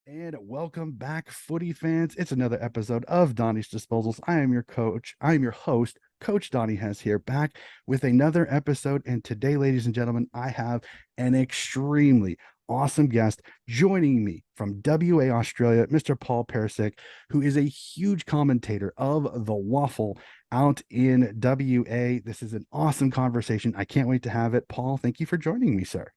And welcome back, footy fans. It's another episode of Donnie's Disposals. I am your coach. I am your host. Coach Donnie has here back with another episode. And today, ladies and gentlemen, I have an extremely awesome guest joining me from WA Australia, Mr. Paul Persic, who is a huge commentator of the WAFL out in WA. This is an awesome conversation. I can't wait to have it. Paul, thank you for joining me, sir.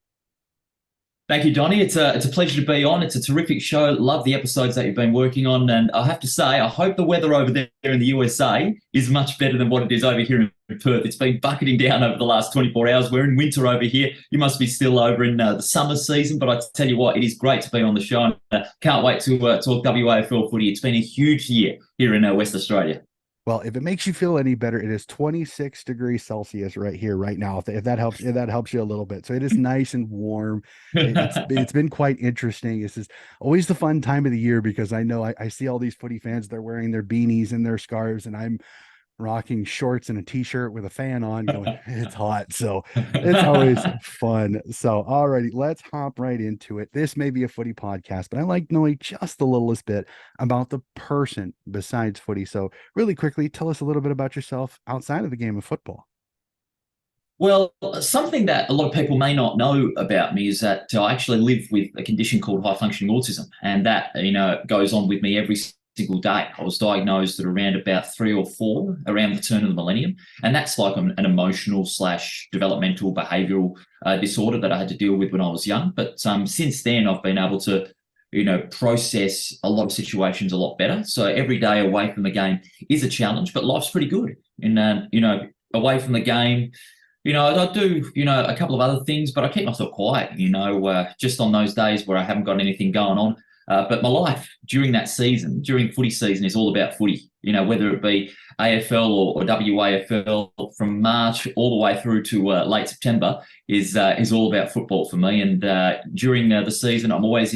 Thank you, Donnie. It's a pleasure to be on. It's a terrific show. Love the episodes that you've been working on, and I have to say, I hope the weather over there in the USA is much better than what it is over here in Perth. It's been bucketing down over the last 24 hours. We're in winter over here. You must be still over in the summer season, but I tell you what, it is great to be on the show. And, can't wait to talk WAFL footy. It's been a huge year here in West Australia. Well, if it makes you feel any better, it is 26 degrees Celsius right here, right now. If that helps you a little bit. So it is nice and warm. It's been quite interesting. This is always the fun time of the year because I know I see all these footy fans, they're wearing their beanies and their scarves, and I'm rocking shorts and a t-shirt with a fan on going, it's hot. So it's always fun. So alrighty, let's hop right into it. This may be a footy podcast, but I like knowing just the littlest bit about the person besides footy. So really quickly, tell us a little bit about yourself outside of the game of football. Well, something that a lot of people may not know about me is that I actually live with a condition called high functioning autism, and that goes on with me every single day. I was diagnosed at around about 3 or 4 around the turn of the millennium, and that's like an emotional slash developmental behavioural disorder that I had to deal with when I was young. But since then, I've been able to process a lot of situations a lot better. So every day away from the game is a challenge, but life's pretty good. And away from the game, I do, a couple of other things, but I keep myself quiet, just on those days where I haven't got anything going on. But my life during that season, during footy season, is all about footy, whether it be AFL or WAFL, from March all the way through to late September is all about football for me. And during the season, I'm always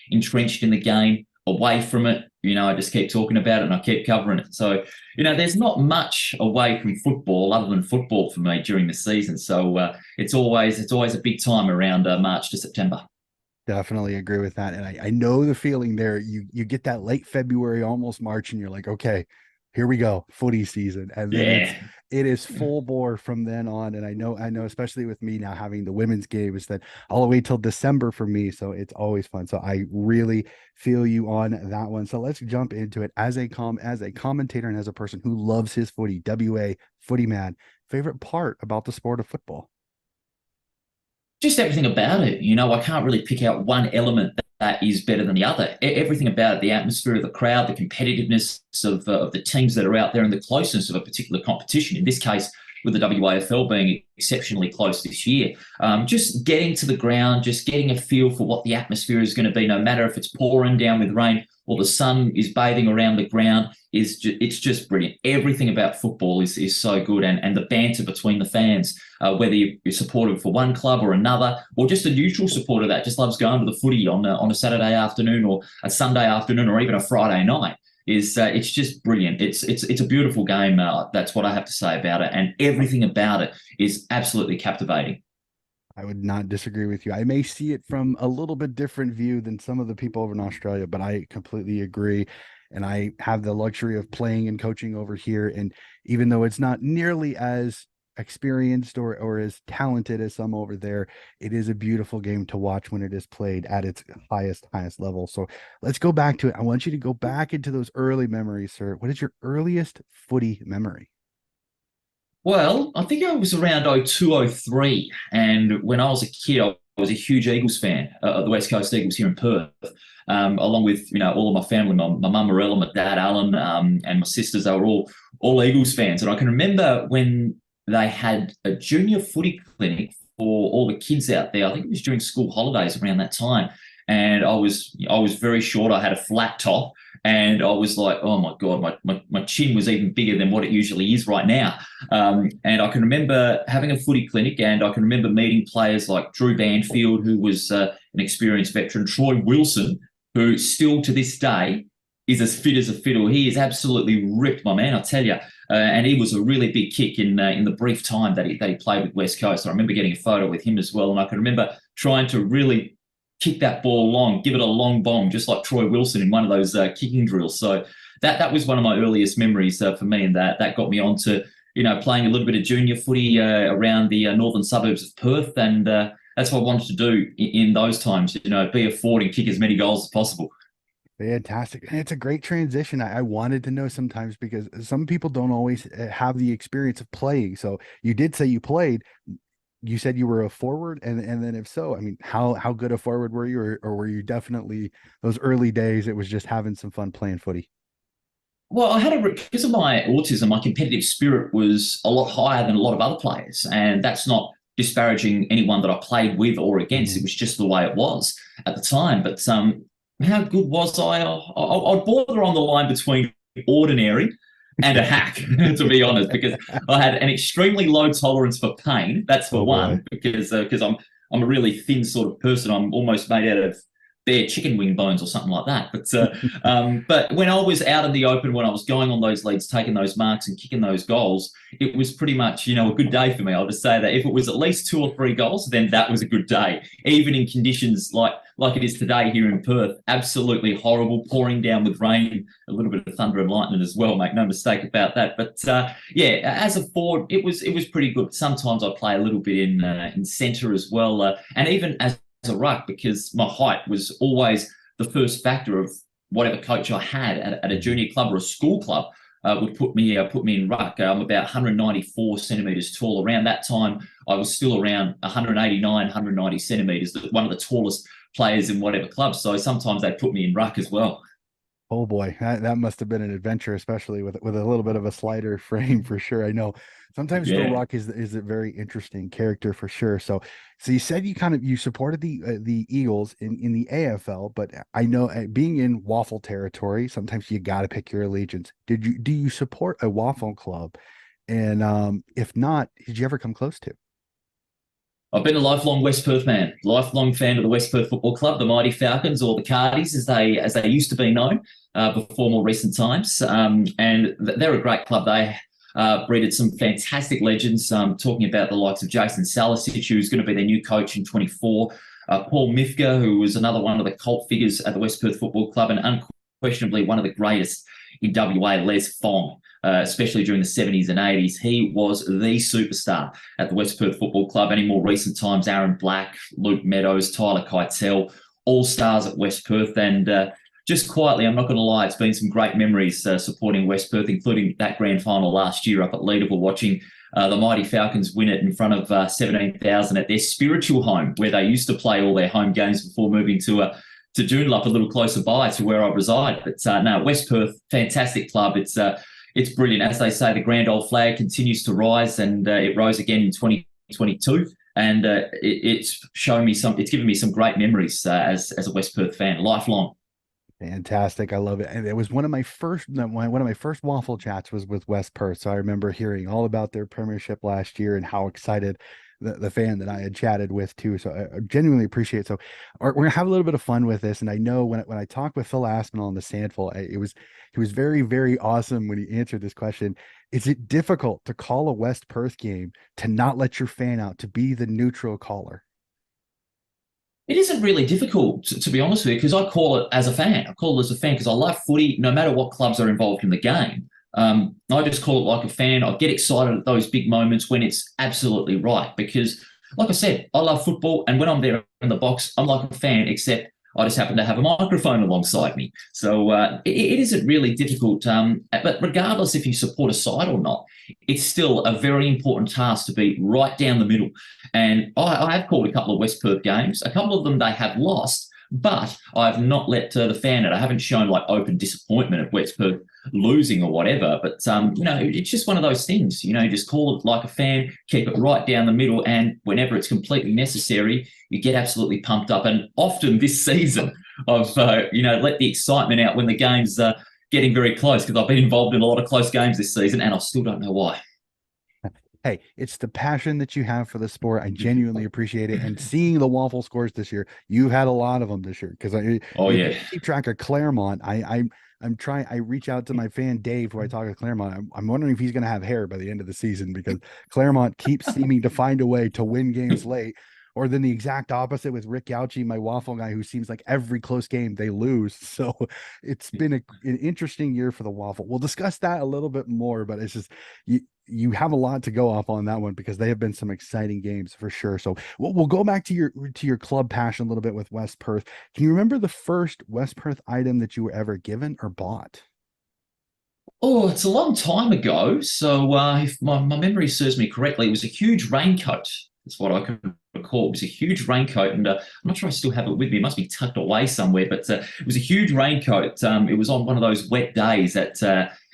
entrenched in the game, away from it. I just keep talking about it and I keep covering it. So, there's not much away from football other than football for me during the season. So it's always a big time around March to September. Definitely agree with that. And I know the feeling there. You get that late February, almost March, and you're like, okay, here we go, footy season. And then Yeah. it is full bore from then on. And I know, especially with me now having the women's game, is that all the way till December for me. So it's always fun. So I really feel you on that one. So let's jump into it as a commentator and as a person who loves his footy, WA footy man. Favorite part about the sport of football? Just everything about it. I can't really pick out one element that is better than the other. Everything about it, the atmosphere of the crowd, the competitiveness of the teams that are out there, and the closeness of a particular competition. In this case, with the WAFL being exceptionally close this year, just getting to the ground, just getting a feel for what the atmosphere is going to be, no matter if it's pouring down with rain or the sun is bathing around the ground, it's just brilliant. Everything about football is so good, and the banter between the fans, whether you're supportive for one club or another, or just a neutral supporter that just loves going to the footy on a Saturday afternoon or a Sunday afternoon or even a Friday night. It's just brilliant. It's a beautiful game. That's what I have to say about it, and everything about it is absolutely captivating. I would not disagree with you. I may see it from a little bit different view than some of the people over in Australia, but I completely agree. And I have the luxury of playing and coaching over here. And even though it's not nearly as experienced or as talented as some over there, it is a beautiful game to watch when it is played at its highest level. So let's go back to it. I want you to go back into those early memories, sir. What is your earliest footy memory? Well, I think I was around 02, 03. And when I was a kid, I was a huge Eagles fan of the West Coast Eagles here in Perth, along with, all of my family, my mum Morella, my dad Alan, and my sisters. They were all Eagles fans. And I can remember when they had a junior footy clinic for all the kids out there. I think it was during school holidays around that time. And I was very short. I had a flat top, and I was like, oh my God, my chin was even bigger than what it usually is right now. And I can remember having a footy clinic, and I can remember meeting players like Drew Banfield, who was an experienced veteran, Troy Wilson, who still to this day is as fit as a fiddle. He is absolutely ripped, my man, I tell you. And he was a really big kick in the brief time that he played with West Coast. I remember getting a photo with him as well, and I can remember trying to really kick that ball long, give it a long bomb, just like Troy Wilson in one of those kicking drills. So that was one of my earliest memories for me, and that got me on to playing a little bit of junior footy around the northern suburbs of Perth, and that's what I wanted to do in those times. Be a forward and kick as many goals as possible. Fantastic. And it's a great transition. I wanted to know sometimes because some people don't always have the experience of playing. So you did say you played. You said you were a forward, and then if so, I mean, how good a forward were you, or were you definitely those early days? It was just having some fun playing footy. Well, because of my autism, my competitive spirit was a lot higher than a lot of other players, and that's not disparaging anyone that I played with or against. It was just the way it was at the time. But how good was I? I'd border on the line between ordinary and a hack, to be honest, because I had an extremely low tolerance for pain. That's for Oh boy. one, because I'm a really thin sort of person. I'm almost made out of bare chicken wing bones or something like that. But when I was out in the open, when I was going on those leads, taking those marks and kicking those goals, it was pretty much a good day for me. I'll just say that if it was at least 2 or 3 goals, then that was a good day. Even in conditions like it is today here in Perth, absolutely horrible, pouring down with rain, a little bit of thunder and lightning as well. Make no mistake about that. But yeah, as a forward, it was pretty good. Sometimes I play a little bit in centre as well, and even as a ruck, because my height was always the first factor of whatever coach I had at a junior club or a school club would put me in ruck. I'm about 194 centimetres tall. Around that time, I was still around 189, 190 centimetres, one of the tallest players in whatever club. So sometimes they put me in ruck as well. Oh boy, that must have been an adventure, especially with a little bit of a slighter frame for sure. I know sometimes the Yeah. Rock is a very interesting character for sure. So you said you supported the Eagles in the AFL, but I know being in WAFL territory, sometimes you got to pick your allegiance. Do you support a WAFL club? And if not, did you ever come close to? I've been a lifelong West Perth man, lifelong fan of the West Perth Football Club, the Mighty Falcons, or the Cardies as they used to be known before more recent times. And they're a great club. They breeded some fantastic legends. Talking about the likes of Jason Salisic, who's going to be their new coach in 24. Paul Mifka, who was another one of the cult figures at the West Perth Football Club, and unquestionably one of the greatest in WA, Les Fong. Especially during the 70s and 80s. He was the superstar at the West Perth Football Club. And in more recent times, Aaron Black, Luke Meadows, Tyler Keitel, all stars at West Perth. And just quietly, I'm not going to lie, it's been some great memories supporting West Perth, including that grand final last year up at Leederville, watching the Mighty Falcons win it in front of 17,000 at their spiritual home, where they used to play all their home games before moving to Joondalup, a little closer by to where I reside. But no, West Perth, fantastic club. It's brilliant. As they say, the grand old flag continues to rise, and it rose again in 2022. And it's given me some great memories as a West Perth fan, lifelong. Fantastic. I love it. And it was one of my first waffle chats was with West Perth. So I remember hearing all about their premiership last year and how excited the fan that I had chatted with too. So I genuinely appreciate it. So we're gonna have a little bit of fun with this. And I know when I talked with Phil Aspinall on the Sandful, he was very, very awesome when he answered this question. Is it difficult to call a West Perth game to not let your fan out, to be the neutral caller? It isn't really difficult, to be honest with you, because I call it as a fan. I call it as a fan because I love footy, no matter what clubs are involved in the game. I just call it like a fan. I get excited at those big moments when it's absolutely right because, like I said, I love football, and when I'm there in the box, I'm like a fan, except I just happen to have a microphone alongside me. So it isn't really difficult. But regardless if you support a side or not, it's still a very important task to be right down the middle. And I have called a couple of West Perth games. A couple of them they have lost, but I've not let the fan it. I haven't shown like open disappointment at West Perth losing or whatever. But it's just one of those things. Just call it like a fan, keep it right down the middle, and whenever it's completely necessary, you get absolutely pumped up. And often this season, I've let the excitement out when the game's getting very close because I've been involved in a lot of close games this season, and I still don't know why. Hey, it's the passion that you have for the sport. I genuinely appreciate it. And seeing the waffle scores this year, you've had a lot of them this year because I Oh yeah. keep track of Claremont. I'm trying. I reach out to my fan Dave, who I talk to Claremont. I'm wondering if he's going to have hair by the end of the season because Claremont keeps seeming to find a way to win games late. or then the exact opposite with Rick Gauchi, my WAFL guy, who seems like every close game they lose. So it's been an interesting year for the WAFL. We'll discuss that a little bit more, but it's just you have a lot to go off on that one because they have been some exciting games for sure. So we'll go back to your club passion a little bit with West Perth. Can you remember the first West Perth item that you were ever given or bought? Oh, it's a long time ago. So if my memory serves me correctly, it was a huge raincoat. That's what I can recall. It was a huge raincoat, and I'm not sure I still have it with me. It must be tucked away somewhere, but it was a huge raincoat. It was on one of those wet days at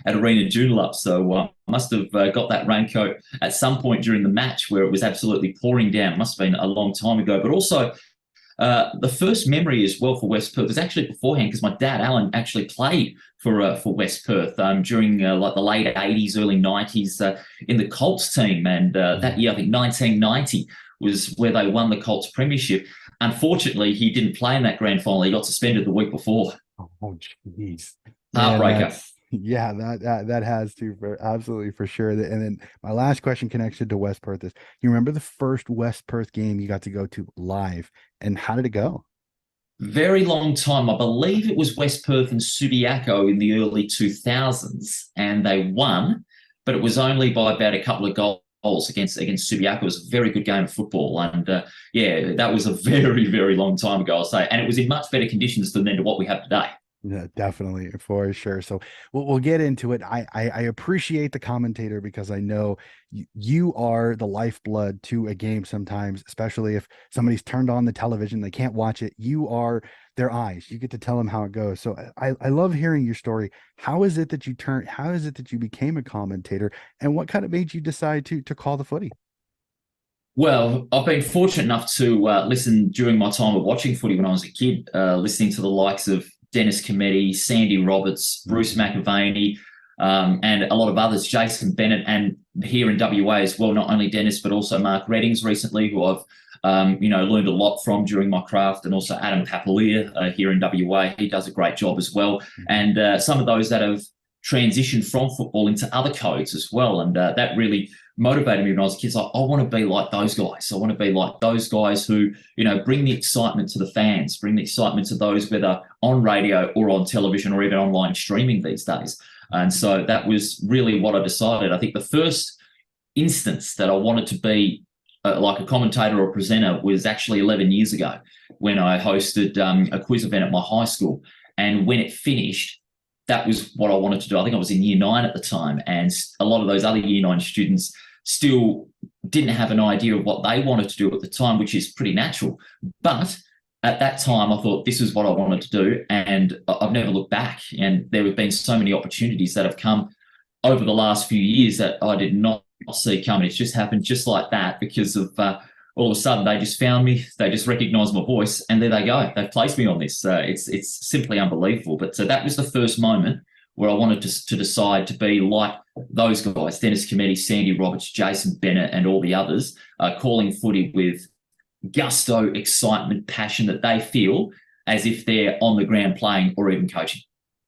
Arena Joondalup. So I must have got that raincoat at some point during the match where it was absolutely pouring down. It must have been a long time ago. But also, the first memory as well for West Perth was actually beforehand because my dad, Alan, actually played for West Perth during like the late 80s, early 90s in the Colts team. And that year, I think 1990 was where they won the Colts premiership. Unfortunately, he didn't play in that grand final. He got suspended the week before. Oh, jeez. Heartbreaker. Yeah, that has to for absolutely for sure. And then my last question connected to West Perth is: you remember the first West Perth game you got to go to live, and how did it go? Very long time. I believe it was West Perth and Subiaco in the early 2000s, and they won, but it was only by about a couple of goals against Subiaco. It was a very good game of football, and yeah, that was a very, very long time ago, I'll say, and it was in much better conditions than to what we have today. Yeah, definitely for sure. So we'll get into it. I appreciate the commentator because I know you are the lifeblood to a game sometimes, especially if somebody's turned on the television, they can't watch it. You are their eyes. You get to tell them how it goes. So I love hearing your story. How is it that how is it that you became a commentator, and what kind of made you decide to call the footy? Well, I've been fortunate enough to listen during my time of watching footy when I was a kid, listening to the likes of Dennis Cometti, Sandy Roberts, Bruce McAvaney, and a lot of others, Jason Bennett, and here in WA as well, not only Dennis, but also Mark Reddings recently, who I've learned a lot from during my craft, and also Adam Papalia here in WA. He does a great job as well. And some of those that have transitioned from football into other codes as well. And that really motivated me when I was a kid. So I want to be like those guys. I want to be like those guys who, bring the excitement to the fans, bring the excitement to those, whether on radio or on television or even online streaming these days. And so that was really what I decided. I think the first instance that I wanted to be like a commentator or presenter was actually 11 years ago when I hosted a quiz event at my high school. And when it finished, that was what I wanted to do. I think I was in year 9 at the time, and a lot of those other year 9 students still didn't have an idea of what they wanted to do at the time, which is pretty natural. But at that time, I thought this is what I wanted to do, and I've never looked back. And there have been so many opportunities that have come over the last few years that I did not see coming. It's just happened just like that because of all of a sudden they just found me, they just recognised my voice, and there they go. They've placed me on this. It's simply unbelievable. But that was the first moment where I wanted to decide to be like those guys, Dennis Cometti, Sandy Roberts, Jason Bennett, and all the others, calling footy with gusto, excitement, passion that they feel as if they're on the ground playing or even coaching.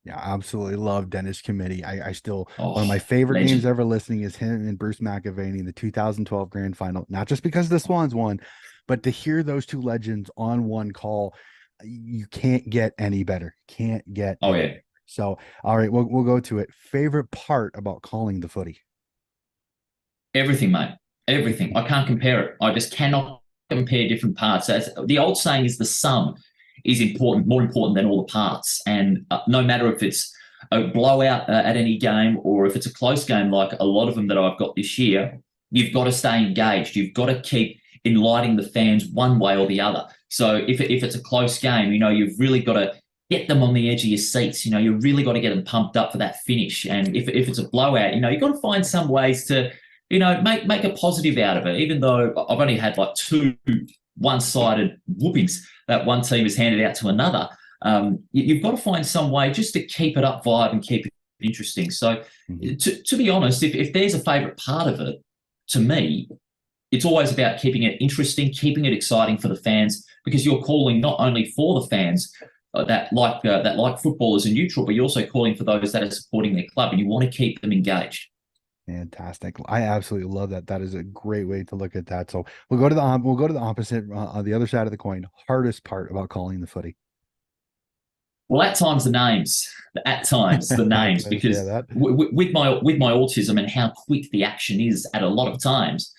Yeah, I absolutely love Dennis Cometti. I still one of my Oh, favorite legend. games ever listening is him and Bruce McAvaney in the 2012 grand final. Not just because the Swans won, but to hear those two legends on one call, you can't get any better. Can't get Oh, any yeah. better. So, all right, we'll go to it. Favorite part about calling the footy? Everything, mate. Everything. I can't compare it. I just cannot compare different parts. As the old saying is, the sum is important, more important than all the parts. And no matter if it's a blowout at any game or if it's a close game, like a lot of them that I've got this year, you've got to stay engaged. You've got to keep enlightening the fans one way or the other. So if it's a close game, you've really got to get them on the edge of your seats. You've really got to get them pumped up for that finish. And if it's a blowout, you've got to find some ways to, make a positive out of it, even though I've only had like 2 one-sided whoopings that one team has handed out to another. You've got to find some way just to keep it up vibe and keep it interesting. So to be honest, if there's a favourite part of it, to me, it's always about keeping it interesting, keeping it exciting for the fans, because you're calling not only for the fans that like football as a neutral, but you're also calling for those that are supporting their club, and you want to keep them engaged. Fantastic. I absolutely love that. That is a great way to look at that. So we'll go to the opposite on the other side of the coin. Hardest part about calling the footy. Well, at times the names, at times the I names, can understand because that. with my autism and how quick the action is at a lot of times,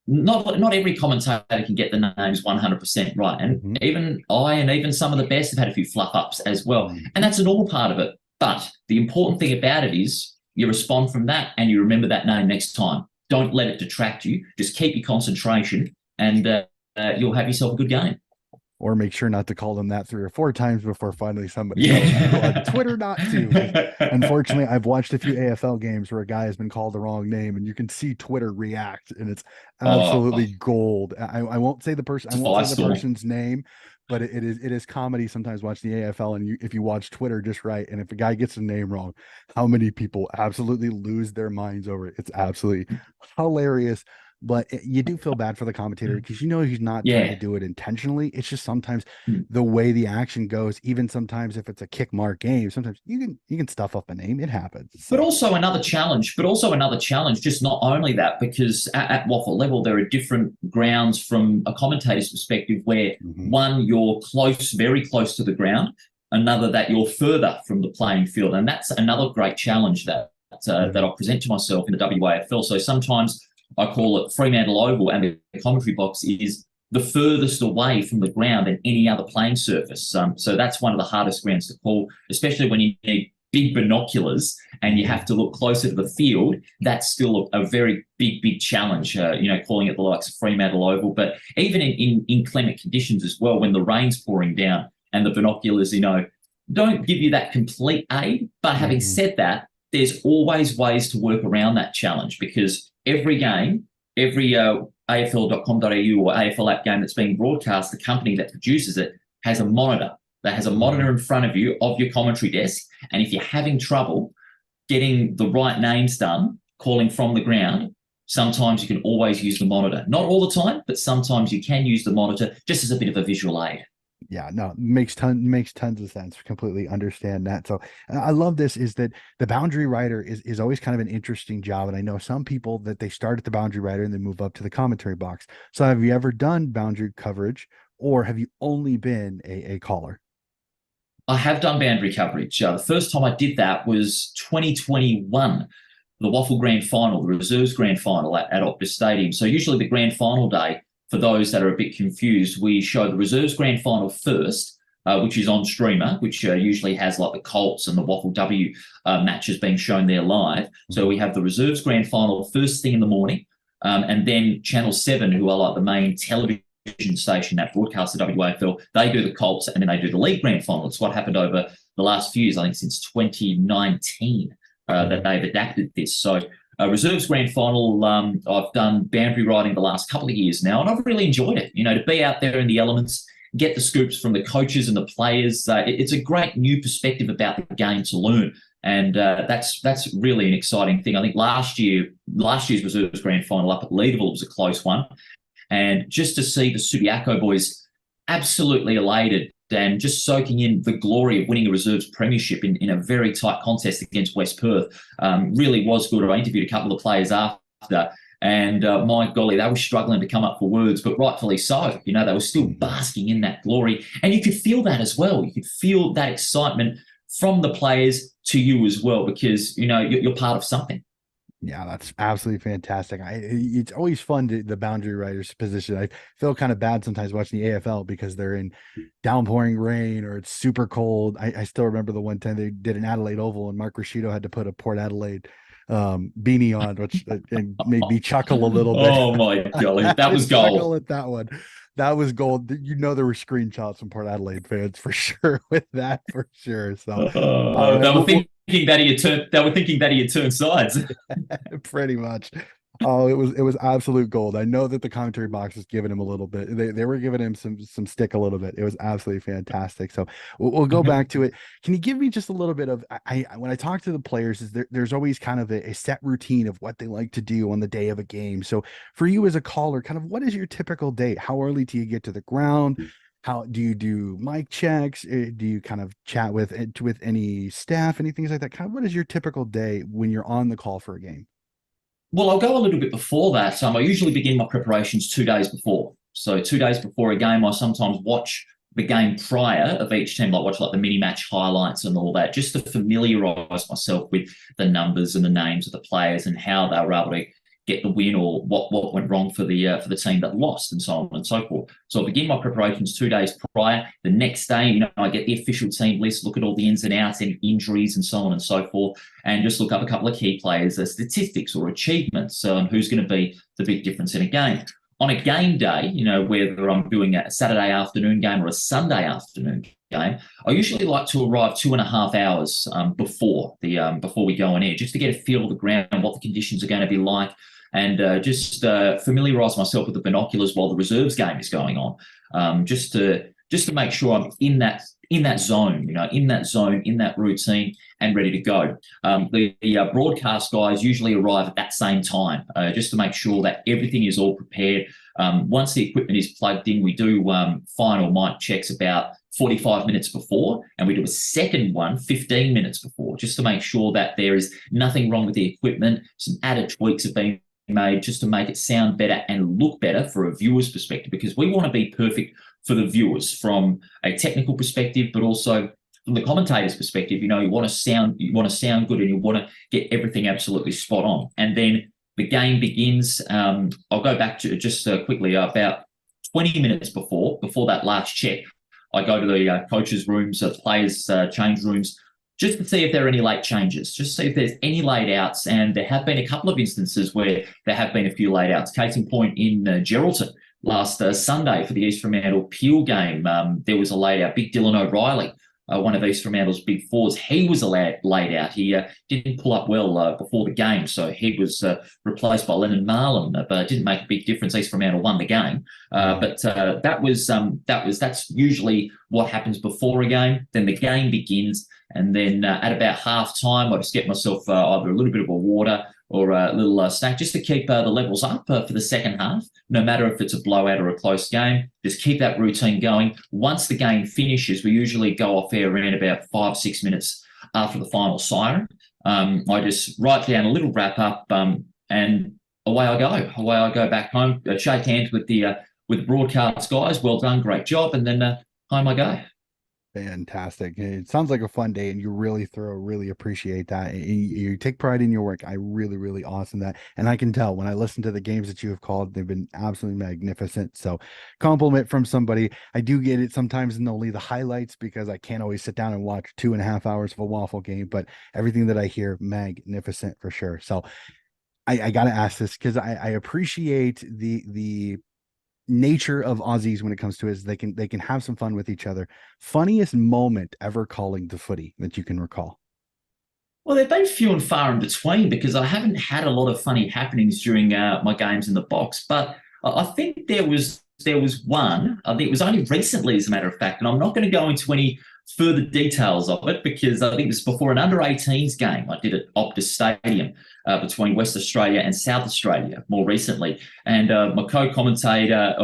not every commentator can get the names 100% right, and Hmm. even some of the best have had a few fluff ups as well, and Hmm. that's a normal part of it. But the important thing about it is you respond from that and you remember that name next time. Don't let it detract you. Just keep your concentration, and you'll have yourself a good game. Or make sure not to call them that 3 or 4 times before finally somebody tells you on Yeah. Twitter not to. Because unfortunately, I've watched a few AFL games where a guy has been called the wrong name, and you can see Twitter react, and it's Oh, absolutely gold. I won't say the person, I it's a won't say the firestorm. person's name, but it is comedy sometimes watching the AFL, and if you watch Twitter just right, and if a guy gets the name wrong, how many people absolutely lose their minds over it? It's absolutely hilarious. But you do feel bad for the commentator because you know he's not trying to Yeah. do it intentionally. It's just sometimes the way the action goes, even sometimes if it's a kick mark game, sometimes you can stuff up a name. It happens. But So also another challenge, just not only that, because at WAFL level, there are different grounds from a commentator's perspective where mhm. one, you're close, very close to the ground, another, that you're further from the playing field. And that's another great challenge that Mhm. I present to myself in the WAFL. So sometimes I call it Fremantle Oval, and the commentary box is the furthest away from the ground than any other playing surface. So that's one of the hardest grounds to call, especially when you need big binoculars and you have Mhm. to look closer to the field. That's still a very big challenge, calling it the likes of Fremantle Oval. But even in inclement conditions as well, when the rain's pouring down and the binoculars, don't give you that complete aid. But having Mhm. said that, there's always ways to work around that challenge, because every game, every AFL.com.au or AFL app game that's being broadcast, the company that produces it has a monitor that has a monitor Mhm. in front of you of your commentary desk. And if you're having trouble getting the right names done, calling from the ground, sometimes you can always use the monitor. Not all the time, but sometimes you can use the monitor just as a bit of a visual aid. Yeah, no, makes tons of sense. Completely understand that. So I love this is that the boundary writer is always kind of an interesting job. And I know some people that they start at the boundary writer and then move up to the commentary box. So have you ever done boundary coverage or have you only been a caller? I have done boundary coverage. The first time I did that was 2021, the WAFL Grand Final, the Reserves Grand Final at Optus Stadium. So usually the Grand Final day, for those that are a bit confused, we show the Reserves Grand Final first, which is on streamer, which usually has like the Colts and the WAFL W matches being shown there live. So Mhm. we have the Reserves Grand Final first thing in the morning, and then Channel 7, who are like the main television station that broadcasts the WAFL, they do the Colts and then they do the League Grand Final. It's what happened over the last few years, I think since 2019, that Mhm. they've adapted this. So Reserves Grand Final, I've done boundary riding the last couple of years now, and I've really enjoyed it. To be out there in the elements, get the scoops from the coaches and the players. It's a great new perspective about the game to learn. And that's really an exciting thing. I think last year's Reserves Grand Final up at Leederville was a close one, and just to see the Subiaco boys absolutely elated and just soaking in the glory of winning a reserves premiership in a very tight contest against West Perth really was good. I interviewed a couple of the players after, and my golly, they were struggling to come up for words, but rightfully so. They were still Mhm. basking in that glory. And you could feel that as well. You could feel that excitement from the players to you as well, because, you're part of something. Yeah, that's absolutely fantastic. It's always fun the boundary writer's position. I feel kind of bad sometimes watching the AFL because they're in downpouring rain or it's super cold. I still remember the one time they did an Adelaide Oval and Mark Rashido had to put a Port Adelaide beanie on, which and made me chuckle a little bit. Oh my I golly, had that to was gold. chuckle at that one. That was gold. There were screenshots from Port Adelaide fans for sure with that for sure. So, all right, They were thinking that he had turned. They were thinking that he had turned sides. pretty much. Oh, it was absolute gold. I know that the commentary box was giving him a little bit. They were giving him some stick a little bit. It was absolutely fantastic. So we'll go back to it. Can you give me just a little bit of when I talk to the players, there's always kind of a set routine of what they like to do on the day of a game. So for you as a caller, kind of what is your typical day? How early do you get to the ground? How do you do mic checks? Do you kind of chat with any staff, anything like that? Kind of what is your typical day when you're on the call for a game? Well, I'll go a little bit before that. I usually begin my preparations 2 days before. So 2 days before a game, I sometimes watch the game prior of each team, like watch like the mini match highlights and all that, just to familiarise myself with the numbers and the names of the players and how they were able to get the win or what went wrong for the team that lost and so on and so forth. So I begin my preparations 2 days prior. The next day, I get the official team list, look at all the ins and outs, any injuries and so on and so forth, and just look up a couple of key players, statistics or achievements, who's going to be the big difference in a game. On a game day, whether I'm doing a Saturday afternoon game or a Sunday afternoon game, I usually like to arrive 2.5 hours before we go on air, just to get a feel of the ground, what the conditions are going to be like, and just familiarise myself with the binoculars while the reserves game is going on, just to make sure I'm in that zone, in that routine, and ready to go. The broadcast guys usually arrive at that same time, just to make sure that everything is all prepared. Once the equipment is plugged in, we do final mic checks about 45 minutes before, and we do a second one 15 minutes before, just to make sure that there is nothing wrong with the equipment. Some added tweaks have been made just to make it sound better and look better for a viewer's perspective, because we want to be perfect for the viewers from a technical perspective, but also from the commentator's perspective. You want to sound good, and you want to get everything absolutely spot on. And then the game begins. I'll go back to just quickly about 20 minutes before that last check. I go to the coaches' rooms, players' change rooms, just to see if there are any late changes, just see if there's any late outs. And there have been a couple of instances where there have been a few late outs. Case in point, in Geraldton last Sunday for the East Fremantle Peel game, there was a late out. Big Dylan O'Reilly, one of East Fremantle's big forwards, he was late out. He didn't pull up well before the game, so he was replaced by Lennon Marlin, but it didn't make a big difference. East Fremantle won the game, but that's usually what happens before a game. Then the game begins, and then at about half time, I just get myself either a little bit of a water or a little snack, just to keep the levels up for the second half, no matter if it's a blowout or a close game. Just keep that routine going. Once the game finishes, we usually go off air around about 5-6 minutes after the final siren. I just write down a little wrap up, and away I go. Away I go back home, shake hands with the broadcast guys. Well done, great job, and then home I go. Fantastic. It sounds like a fun day, and you really really appreciate that. You take pride in your work. I really, really awesome that. And I can tell when I listen to the games that you have called, they've been absolutely magnificent. So compliment from somebody. I do get it sometimes in only the highlights, because I can't always sit down and watch 2.5 hours of a WAFL game, but everything that I hear, magnificent for sure. So I got to ask this, because I appreciate the nature of Aussies when it comes to it, is they can have some fun with each other. Funniest moment ever calling the footy that you can recall? Well, they've been few and far in between, because I haven't had a lot of funny happenings during my games in the box. But I think there was one. I think it was only recently, as a matter of fact, and I'm not going to go into any further details of it, because I think it was before an under-18s game I did at Optus Stadium between West Australia and South Australia more recently. And my co-commentator,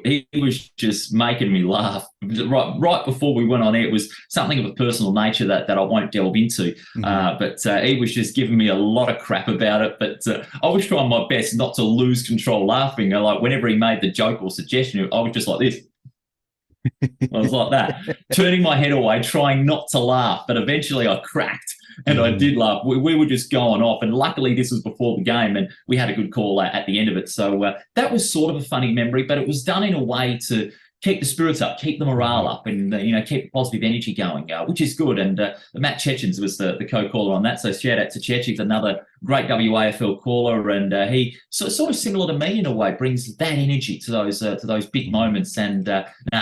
he was just making me laugh. Right before we went on air, it was something of a personal nature that I won't delve into. But he was just giving me a lot of crap about it. But I was trying my best not to lose control laughing. Like whenever he made the joke or suggestion, I was just like this. I was like that, turning my head away, trying not to laugh. But eventually I cracked, and I did laugh. We were just going off, and luckily this was before the game, and we had a good call at the end of it. So that was sort of a funny memory, but it was done in a way to keep the spirits up, keep the morale up, and keep the positive energy going, which is good. And Matt Chechens was the co-caller on that, so shout out to Chech. He's another great WAFL caller, and he sort of similar to me in a way, brings that energy to those big moments. And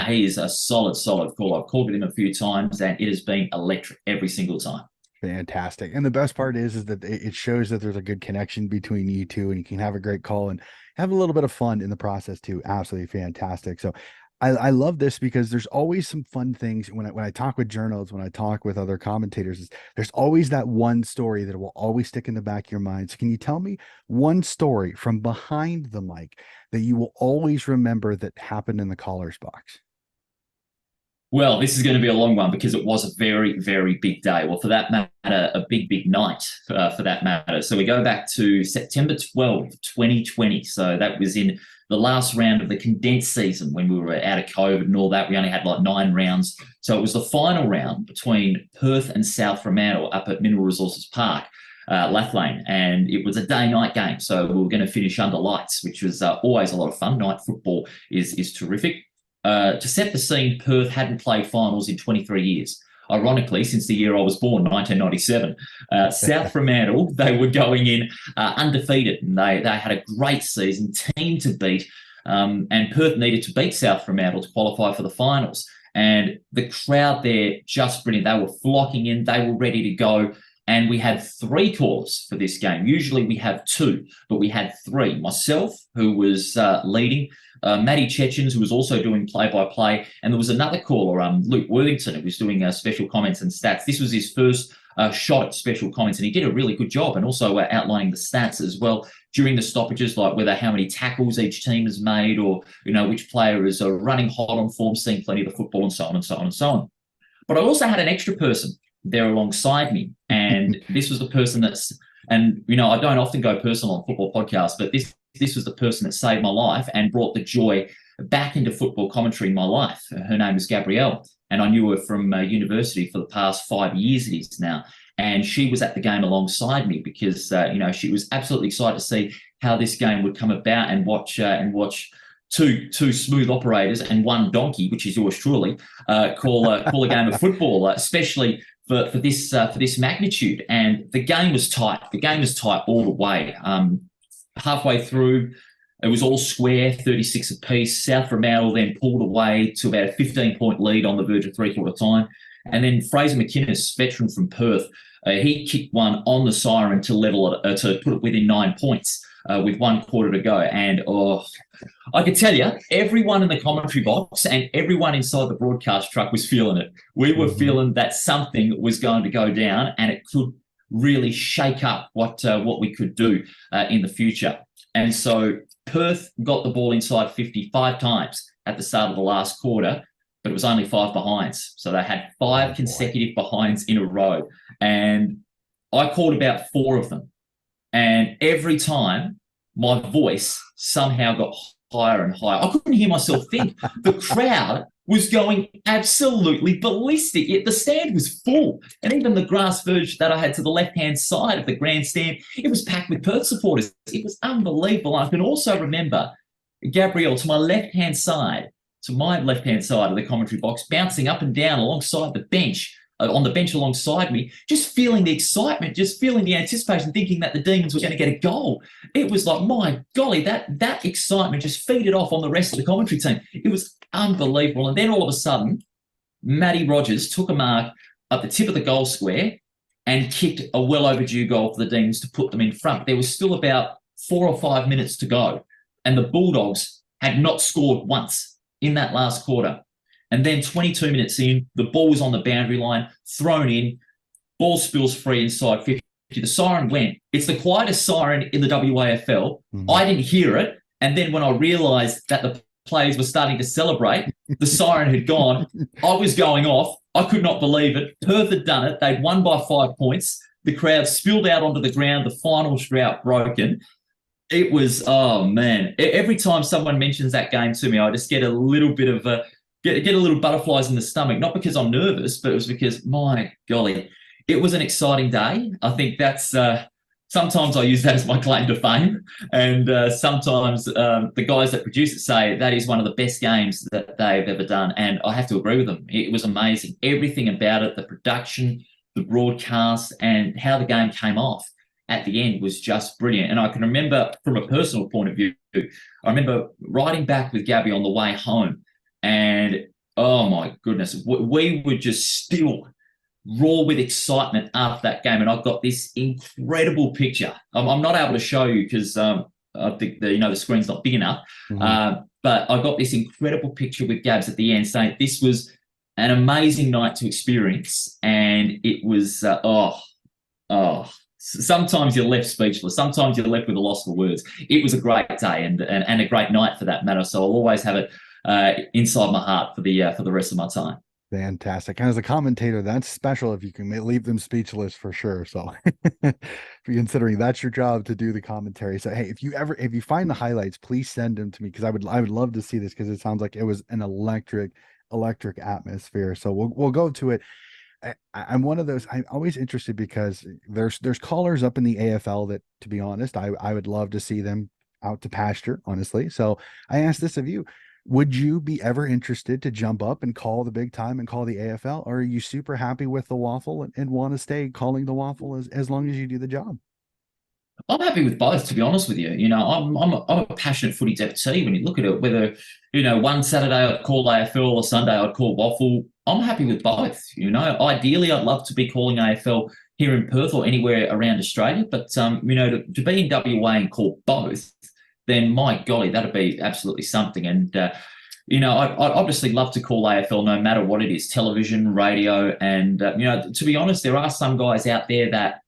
he is a solid caller. I've called with him a few times, and it has been electric every single time. Fantastic. And the best part is that it shows that there's a good connection between you two, and you can have a great call and have a little bit of fun in the process too. Absolutely fantastic. So I love this, because there's always some fun things when I talk with journalists, when I talk with other commentators, there's always that one story that will always stick in the back of your mind. So can you tell me one story from behind the mic that you will always remember that happened in the caller's box? Well, this is going to be a long one because it was a very, very big day. Well, for that matter, a big, big night for that matter. So we go back to September 2020. So that was in the last round of the condensed season when we were out of COVID and all that. We only had like 9 rounds. So it was the final round between Perth and South Fremantle up at Mineral Resources Park, Lathlane. And it was a day-night game. So we were going to finish under lights, which was always a lot of fun. Night football is terrific. To set the scene, Perth hadn't played finals in 23 years. Ironically, since the year I was born, 1997. South Fremantle, they were going in undefeated, and they had a great season, team to beat, and Perth needed to beat South Fremantle to qualify for the finals. And the crowd there, just brilliant. They were flocking in. They were ready to go. And we had 3 callers for this game. Usually we have 2, but we had 3. Myself, who was leading, Matty Chechens, who was also doing play-by-play, and there was another caller, Luke Worthington, who was doing special comments and stats. This was his first shot at special comments, and he did a really good job, and also outlining the stats as well during the stoppages, like whether how many tackles each team has made, or which player is running hot on form, seeing plenty of the football, and so on and so on and so on. But I also had an extra person there alongside me, and this was the person that's, and I don't often go personal on football podcasts, but this was the person that saved my life and brought the joy back into football commentary in my life. Her name is Gabrielle, and I knew her from university for the past 5 years it is now. And she was at the game alongside me because, she was absolutely excited to see how this game would come about and watch two smooth operators and one donkey, which is yours truly, call a game of football, especially for this magnitude. And the game was tight. The game was tight all the way. Halfway through, it was all square, 36 apiece. South Fremantle then pulled away to about a 15-point lead on the verge of three-quarter time. And then Fraser McInnes, veteran from Perth, he kicked one on the siren to level it, to put it within 9 points with 1 quarter to go. And I could tell you, everyone in the commentary box and everyone inside the broadcast truck was feeling it. We were feeling that something was going to go down, and it could really shake up what we could do in the future. And so Perth got the ball inside 55 times at the start of the last quarter, but it was only 5 behinds. So they had 5 consecutive behinds in a row. And I called about 4 of them. And every time my voice somehow got higher and higher. I couldn't hear myself think. The crowd was going absolutely ballistic, yet the stand was full. And even the grass verge that I had to the left-hand side of the grandstand, it was packed with Perth supporters. It was unbelievable. I can also remember Gabrielle to my left-hand side of the commentary box, bouncing up and down alongside the bench, on the bench alongside me, just feeling the excitement, just feeling the anticipation, thinking that the Demons were going to get a goal. It was like, my golly, that excitement just feeded off on the rest of the commentary team. It was unbelievable. And then all of a sudden, Matty Rogers took a mark at the tip of the goal square and kicked a well overdue goal for the Demons to put them in front. There was still about 4 or 5 minutes to go, and the Bulldogs had not scored once in that last quarter. And then 22 minutes in, the ball was on the boundary line, thrown in, ball spills free inside 50. The siren went. It's the quietest siren in the WAFL. I didn't hear it. And then when I realised that the players were starting to celebrate, the siren had gone. I was going off. I could not believe it. Perth had done it. They'd won by 5 points. The crowd spilled out onto the ground. The finals drought broken. It was, oh, man. Every time someone mentions that game to me, I just get a little bit of get a little butterflies in the stomach, not because I'm nervous, but it was because, my golly, it was an exciting day. I think that's sometimes I use that as my claim to fame, and sometimes the guys that produce it say that is one of the best games that they've ever done, and I have to agree with them. It was amazing. Everything about it, the production, the broadcast, and how the game came off at the end was just brilliant. And I can remember from a personal point of view, I remember riding back with Gabby on the way home, and oh my goodness, we were just still raw with excitement after that game. And I've got this incredible picture. I'm not able to show you because I think the screen's not big enough. But I got this incredible picture with Gabs at the end saying this was an amazing night to experience. And it was, sometimes you're left speechless. Sometimes you're left with a loss for words. It was a great day and a great night for that matter. So I'll always have it inside my heart for the rest of my time. Fantastic. And as a commentator, that's special if you can leave them speechless for sure. So considering that's your job to do the commentary. So hey, if you find the highlights, please send them to me because I would love to see this because it sounds like it was an electric atmosphere. So we'll go to it. I'm one of those. I'm always interested because there's callers up in the AFL that, to be honest, I would love to see them out to pasture, honestly. So I asked this of you. Would you be ever interested to jump up and call the big time and call the AFL? Or are you super happy with the waffle and want to stay calling the waffle as long as you do the job? I'm happy with both, to be honest with you. I'm a passionate footy devotee. When you look at it, whether one Saturday I'd call AFL or Sunday I'd call Waffle, I'm happy with both. Ideally I'd love to be calling AFL here in Perth or anywhere around Australia, but to be in WA and call both, then my golly, that'd be absolutely something. And I'd obviously love to call AFL no matter what it is, television, radio, and to be honest, there are some guys out there that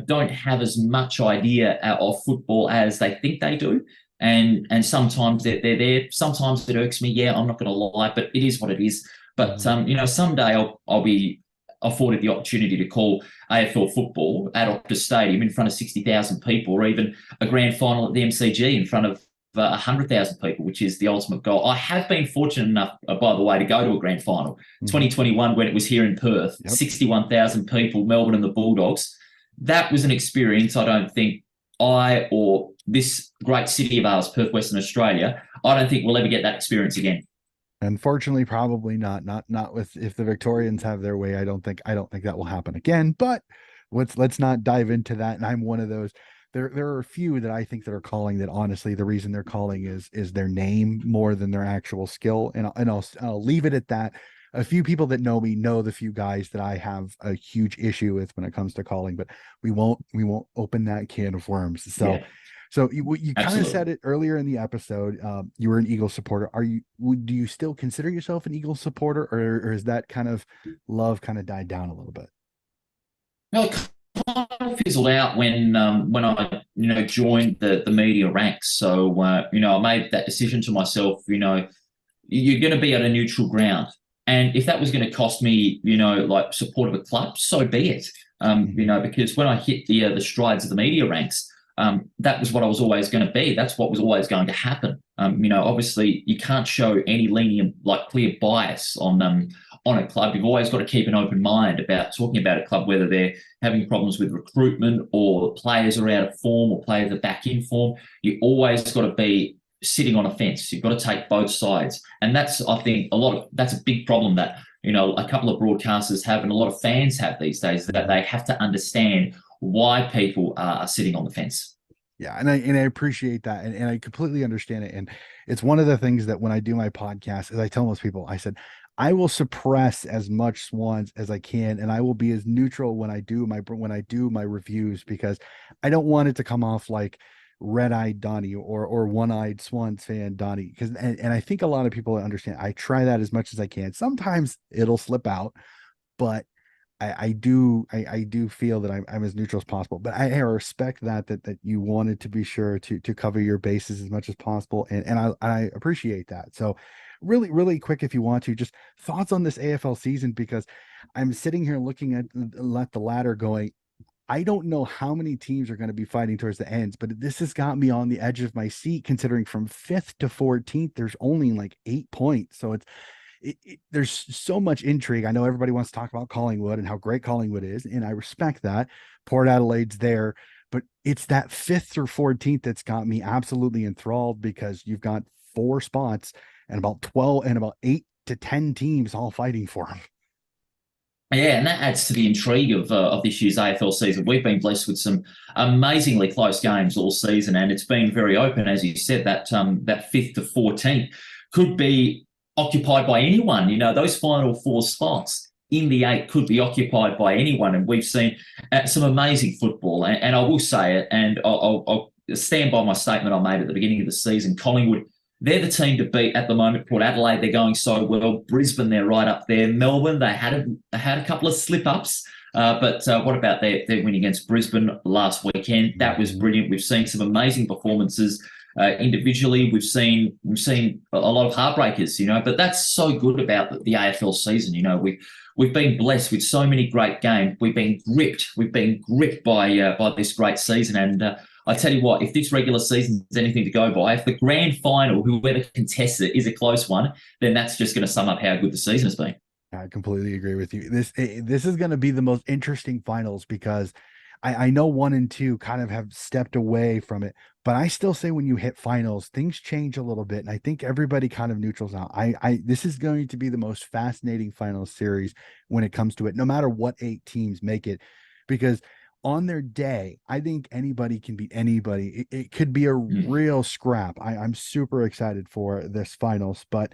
don't have as much idea of football as they think they do. And sometimes they're there. Sometimes it irks me. Yeah, I'm not going to lie, but it is what it is. But someday I'll be afforded the opportunity to call AFL football at Optus Stadium in front of 60,000 people, or even a grand final at the MCG in front of 100,000 people, which is the ultimate goal. I have been fortunate enough, by the way, to go to a grand final. 2021, when it was here in Perth, 61,000 people, Melbourne and the Bulldogs. That was an experience I don't think I or this great city of ours, Perth, Western Australia, I don't think we'll ever get that experience again. Unfortunately, probably not. Not with if the Victorians have their way. I don't think that will happen again. But let's not dive into that. And I'm one of those. There are a few that I think that are calling that honestly the reason they're calling is their name more than their actual skill. And I'll leave it at that. A few people that know me know the few guys that I have a huge issue with when it comes to calling, but we won't open that can of worms. So Yeah, so you kind of absolutely. said it earlier in the episode. You were an Eagle supporter. Do you still consider yourself an Eagle supporter, or is that kind of love kind of died down a little bit? No, it kind of fizzled out when I joined the media ranks. So I made that decision to myself. You're going to be at a neutral ground, and if that was going to cost me, like support of a club, so be it. Because when I hit the strides of the media ranks, that was what I was always going to be. That's what was always going to happen. Obviously you can't show any lenient, like clear bias on a club. You've always got to keep an open mind about talking about a club, whether they're having problems with recruitment or players are out of form or players are back in form. You always got to be sitting on a fence. You've got to take both sides. And that's, I think, that's a big problem that, a couple of broadcasters have and a lot of fans have these days, that they have to understand why people are sitting on the fence. Yeah, and I appreciate that, and I completely understand it. And it's one of the things that when I do my podcast, as I tell most people, I said I will suppress as much swans as I can, and I will be as neutral when I do my reviews because I don't want it to come off like red-eyed Donnie or one-eyed Swans fan Donnie. Because and I think a lot of people understand. I try that as much as I can. Sometimes it'll slip out, but I do feel that I'm as neutral as possible, but I respect that you wanted to be sure to cover your bases as much as possible, and I appreciate that. So, really, really quick, if you want to, just thoughts on this AFL season because I'm sitting here looking at the ladder, going, I don't know how many teams are going to be fighting towards the ends, but this has got me on the edge of my seat considering from 5th to 14th, there's only like 8 points, so there's so much intrigue. I know everybody wants to talk about Collingwood and how great Collingwood is, and I respect that. Port Adelaide's there, but it's that 5th through 14th that's got me absolutely enthralled because you've got 4 spots and about 12 and about 8 to 10 teams all fighting for them. Yeah, and that adds to the intrigue of this year's AFL season. We've been blessed with some amazingly close games all season, and it's been very open, as you said. That 5th to 14th could be occupied by anyone. Those final 4 spots in the 8 could be occupied by anyone, and we've seen some amazing football. And I will say it, and I'll stand by my statement I made at the beginning of the season. Collingwood, they're the team to beat at the moment. Port Adelaide, they're going so well. Brisbane, they're right up there. Melbourne, they had a couple of slip-ups. But what about their win against Brisbane last weekend? That was brilliant. We've seen some amazing performances Individually, we've seen a lot of heartbreakers, but that's so good about the AFL season. We've been blessed with so many great games. We've been gripped by this great season. And I tell you what, if this regular season is anything to go by, if the grand final, whoever contests it, is a close one, then that's just going to sum up how good the season has been. I completely agree with you. This is going to be the most interesting finals because I know 1 and 2 kind of have stepped away from it, but I still say when you hit finals, things change a little bit, and I think everybody kind of neutrals out. This is going to be the most fascinating finals series when it comes to it, no matter what 8 teams make it, because on their day, I think anybody can beat anybody. It could be a real scrap. I'm super excited for this finals, but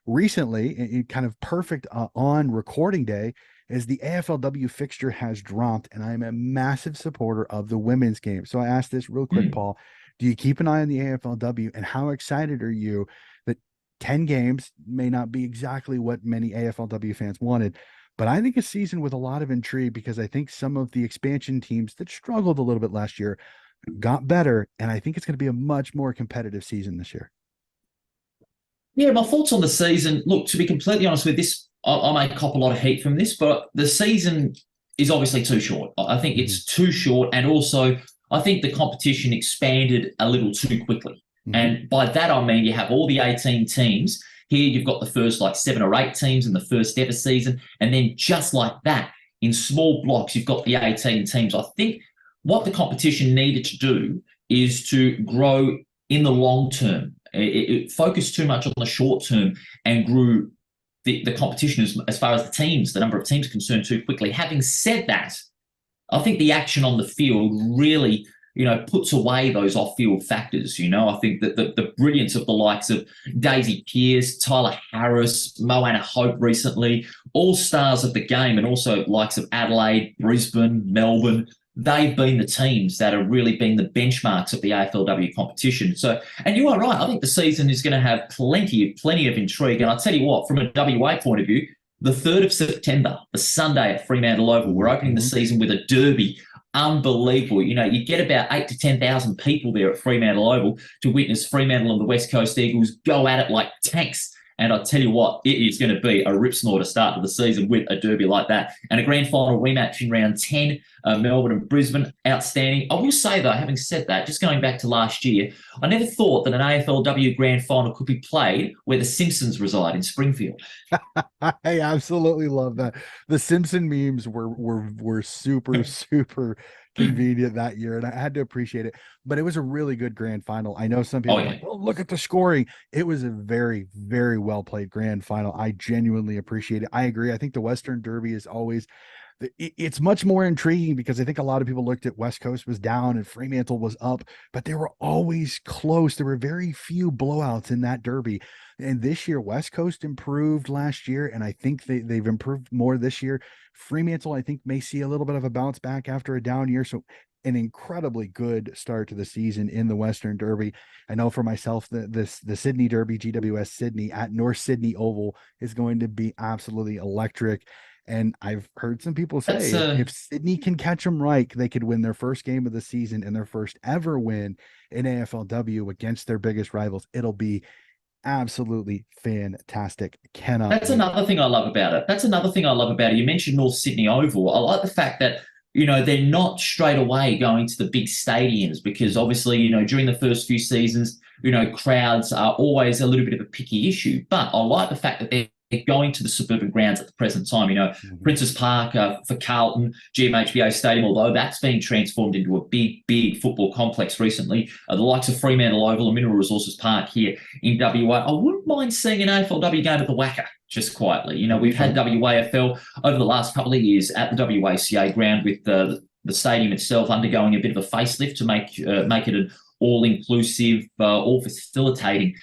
recently, it kind of perfect on recording day, is the AFLW fixture has dropped, and I'm a massive supporter of the women's game. So I asked this real quick, Paul, do you keep an eye on the AFLW, and how excited are you that 10 games may not be exactly what many AFLW fans wanted, but I think a season with a lot of intrigue, because I think some of the expansion teams that struggled a little bit last year got better, and I think it's going to be a much more competitive season this year. Yeah, my thoughts on the season. Look, to be completely honest with this, I may cop a lot of heat from this, but the season is obviously too short. I think it's too short, and also I think the competition expanded a little too quickly. And by that I mean you have all the 18 teams. Here you've got the first like 7 or 8 teams in the first ever season, and then just like that, in small blocks, you've got the 18 teams. I think what the competition needed to do is to grow in the long term. It focused too much on the short term and grew the competition as far as the number of teams are concerned, too quickly. Having said that, I think the action on the field really, puts away those off-field factors. I think that the brilliance of the likes of Daisy Pearce, Tyler Harris, Moana Hope recently, all stars of the game, and also likes of Adelaide, Brisbane, Melbourne, they've been the teams that have really been the benchmarks of the AFLW competition. So, and you are right, I think the season is going to have plenty of intrigue. And I'll tell you what, from a WA point of view, the 3rd of September, the Sunday at Fremantle Oval, we're opening the season with a derby. Unbelievable. You get about 8 to 10,000 people there at Fremantle Oval to witness Fremantle and the West Coast Eagles go at it like tanks. And I tell you what, it is going to be a rip snore to start to the season with a derby like that. And a grand final rematch in round 10, Melbourne and Brisbane, outstanding. I will say, though, having said that, just going back to last year, I never thought that an AFLW grand final could be played where the Simpsons reside in Springfield. I absolutely love that. The Simpson memes were super, super convenient that year, and I had to appreciate it. But it was a really good grand final. I know some people are like, "Oh, look at the scoring." It was a very, very well played grand final. I genuinely appreciate it. I agree. I think the Western Derby is always, it's much more intriguing because I think a lot of people looked at West Coast was down and Fremantle was up, but they were always close. There were very few blowouts in that derby. And this year, West Coast improved last year, and I think they've improved more this year. Fremantle, I think, may see a little bit of a bounce back after a down year. So an incredibly good start to the season in the Western Derby. I know for myself that the Sydney Derby, GWS Sydney at North Sydney Oval, is going to be absolutely electric. And I've heard some people say if Sydney can catch them right, they could win their first game of the season and their first ever win in AFLW against their biggest rivals. It'll be absolutely fantastic. That's another thing I love about it. You mentioned North Sydney Oval. I like the fact that, they're not straight away going to the big stadiums, because obviously, during the first few seasons, crowds are always a little bit of a picky issue. But I like the fact that they're going to the suburban grounds at the present time. Princes Park for Carlton, GMHBA Stadium, although that's been transformed into a big football complex recently. The likes of Fremantle Oval and Mineral Resources Park here in WA. I wouldn't mind seeing an AFLW game at the WACA, just quietly. We've had WAFL over the last couple of years at the WACA ground, with the stadium itself undergoing a bit of a facelift to make it an all-inclusive, all-facilitating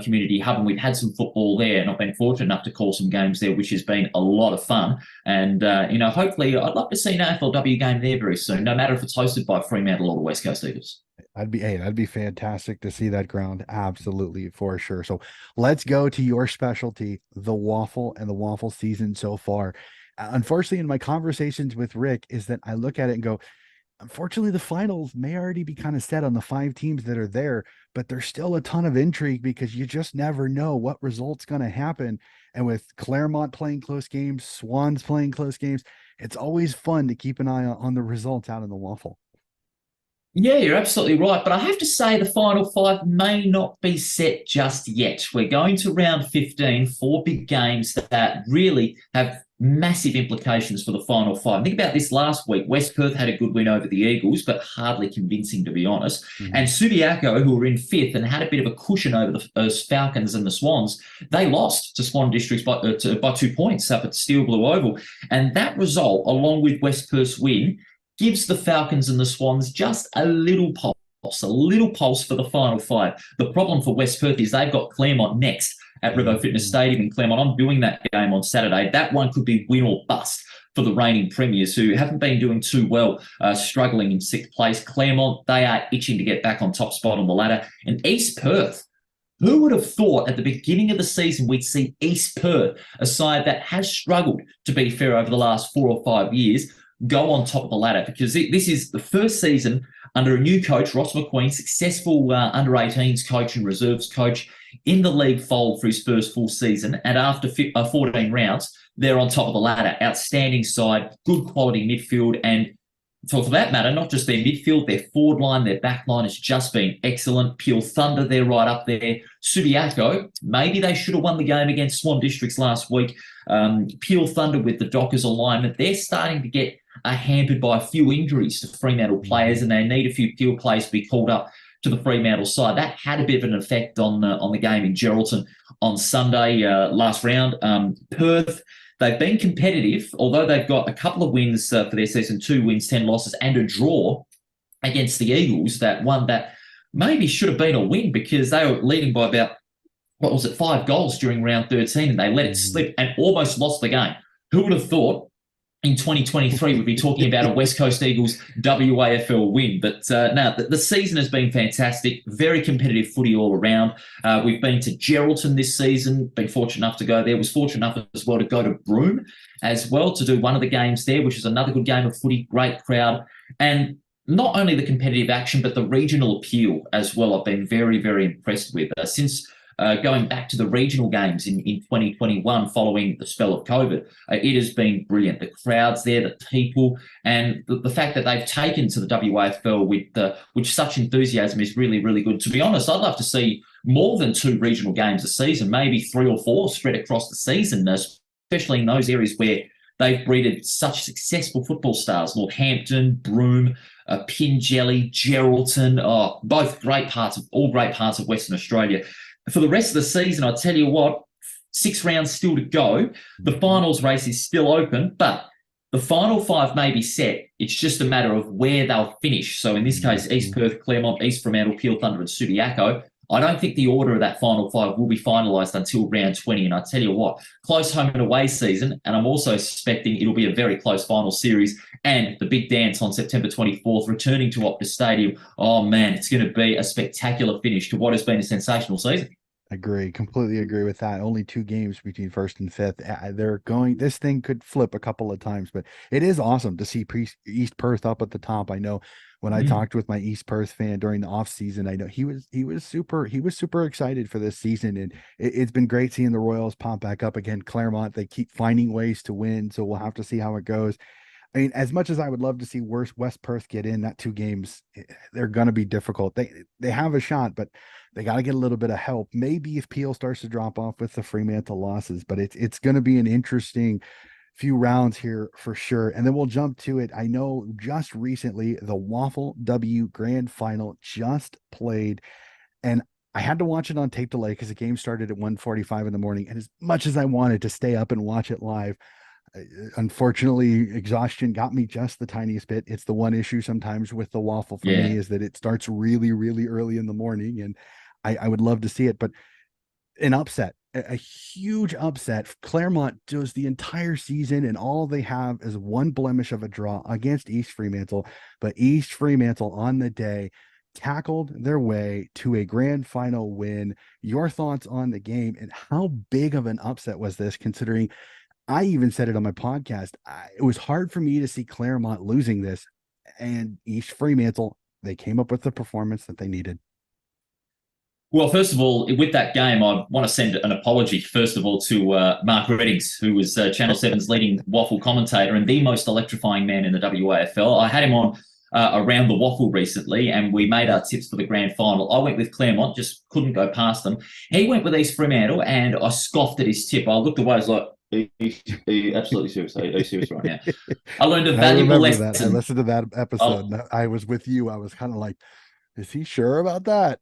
community hub. And we've had some football there, and I've been fortunate enough to call some games there, which has been a lot of fun. And, hopefully I'd love to see an AFLW game there very soon, no matter if it's hosted by Fremantle or the West Coast Eagles. That'd be fantastic to see that ground. Absolutely, for sure. So let's go to your specialty, the WAFL and the WAFL season so far. Unfortunately, in my conversations with Rick, is that I look at it and go, unfortunately, the finals may already be kind of set on the 5 teams that are there, but there's still a ton of intrigue because you just never know what result's going to happen. And with Claremont playing close games, Swans playing close games, it's always fun to keep an eye on the results out in the waffle. Yeah, you're absolutely right. But I have to say the final five may not be set just yet. We're going to round 15, four big games that really have massive implications for the final five. Think about this last week. West Perth had a good win over the Eagles, but hardly convincing, to be honest. And Subiaco, who were in fifth and had a bit of a cushion over the Falcons and the Swans, they lost to Swan Districts by 2 points up at Steel Blue Oval. And that result, along with West Perth's win, gives the Falcons and the Swans just a little pulse for the final five. The problem for West Perth is they've got Claremont next at River Fitness Stadium in Claremont. I'm doing that game on Saturday. That one could be win or bust for the reigning premiers, who haven't been doing too well, struggling in sixth place. Claremont, they are itching to get back on top spot on the ladder. And East Perth, who would have thought at the beginning of the season we'd see East Perth, a side that has struggled, to be fair, over the last 4 or 5 years, go on top of the ladder? Because this is the first season under a new coach, Ross McQueen, successful under-18s coach and reserves coach, in the league fold for his first full season. And after 14 rounds, they're on top of the ladder. Outstanding side, good quality midfield, and for that matter, not just their midfield, their forward line, their back line has just been excellent. Pure Thunder, they're right up there. Subiaco, maybe they should have won the game against Swan Districts last week. Pure Thunder with the Dockers alignment, they're starting to get hampered by a few injuries to Fremantle players, and they need a few Pure players to be called up to the Fremantle side. That had a bit of an effect on the game in Geraldton on Sunday, last round. Perth, they've been competitive, although they've got a couple of wins for their season, 2 wins, 10 losses, and a draw against the Eagles. That one that maybe should have been a win because they were leading by about, 5 goals during round 13, and they let it slip and almost lost the game. Who would have thought in 2023 we'd be talking about a West Coast Eagles WAFL win? But no, the season has been fantastic. Very competitive footy all around. We've been to Geraldton this season, been fortunate enough to go there. Was fortunate enough as well to go to Broome as well to do one of the games there, which is another good game of footy, great crowd. And not only the competitive action, but the regional appeal as well. I've been very, very impressed with. Since going back to the regional games in 2021 following the spell of COVID, it has been brilliant. The crowds there, the people, and the fact that they've taken to the WAFL with such enthusiasm is really, really good. To be honest, I'd love to see more than 2 regional games a season, maybe 3 or 4 spread across the season, especially in those areas where they've breeded such successful football stars. Northampton, Broome, Pingelly, Geraldton, all great parts of Western Australia. For the rest of the season, I tell you what, 6 rounds still to go. The finals race is still open, but the final 5 may be set. It's just a matter of where they'll finish. So in this case, East Perth, Claremont, East Fremantle, Peel Thunder, and Subiaco. I don't think the order of that final 5 will be finalised until round 20. And I tell you what, close home and away season, and I'm also suspecting it'll be a very close final series. And the big dance on September 24th, returning to Optus Stadium. Oh, man, it's going to be a spectacular finish to what has been a sensational season. Agree, completely agree with that. Only 2 games between first and fifth. This thing could flip a couple of times, but it is awesome to see East Perth up at the top. I know when I talked with my East Perth fan during the off season, I know he was super excited for this season, and it's been great seeing the Royals pop back up again. Claremont, they keep finding ways to win, so we'll have to see how it goes. I mean, as much as I would love to see West Perth get in, that 2 games, they're going to be difficult. They have a shot, but they got to get a little bit of help. Maybe if Peel starts to drop off with the Fremantle losses, but it's going to be an interesting few rounds here for sure. And then we'll jump to it. I know just recently the WAFL W Grand Final just played, and I had to watch it on tape delay because the game started at 1:45 in the morning. And as much as I wanted to stay up and watch it live, unfortunately, exhaustion got me just the tiniest bit. It's the one issue sometimes with the WAFL for me is that it starts really, really early in the morning, and I would love to see it, but an upset, a huge upset. Claremont does the entire season, and all they have is one blemish of a draw against East Fremantle, but East Fremantle on the day tackled their way to a grand final win. Your thoughts on the game, and how big of an upset was this, considering I even said it on my podcast, it was hard for me to see Claremont losing this. and East Fremantle, they came up with the performance that they needed. Well, first of all, with that game, I want to send an apology, first of all, to Mark Reddings, who was Channel 7's leading WAFL commentator and the most electrifying man in the WAFL. I had him on around the WAFL recently, and we made our tips for the grand final. I went with Claremont, just couldn't go past them. He went with East Fremantle, and I scoffed at his tip. I looked away, I was like, are you absolutely serious? Are you serious right now? I learned a I valuable remember that. I lesson. listened to that episode. Oh, I was with you. I was kind of like, is he sure about that?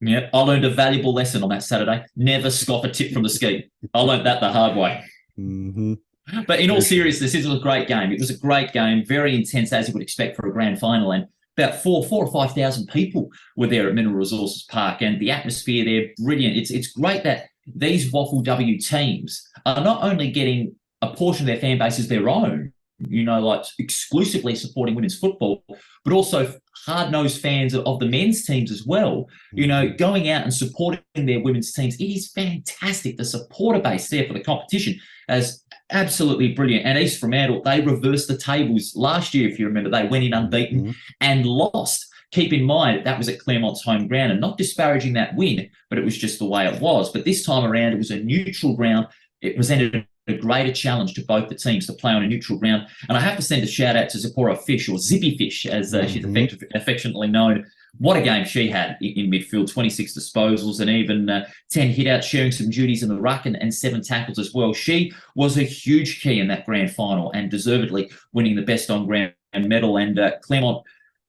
yeah, I learned a valuable lesson on that Saturday. Never scoff a tip from the ski. I learned that the hard way. Mm-hmm. But in all For sure. seriousness, this was a great game. It was a great game, very intense as you would expect for a grand final. And about four or 5,000 people were there at Mineral Resources Park, and the atmosphere there, brilliant. It's great that these WAFL W teams are not only getting a portion of their fan base as their own, like exclusively supporting women's football, but also hard-nosed fans of the men's teams as well, going out and supporting their women's teams. It is fantastic. The supporter base there for the competition as absolutely brilliant. And East Fremantle, they reversed the tables last year, if you remember. They went in unbeaten Mm-hmm. and lost. Keep in mind, that was at Claremont's home ground, and not disparaging that win, but it was just the way it was. But this time around, it was a neutral ground. It presented a greater challenge to both the teams to play on a neutral ground. And I have to send a shout out to Zipporah Fish, or Zippy Fish, as she's affectionately known. What a game she had in midfield, 26 disposals and even 10 hitouts, sharing some duties in the ruck, and 7 tackles as well. She was a huge key in that grand final and deservedly winning the best on ground medal. And Claremont,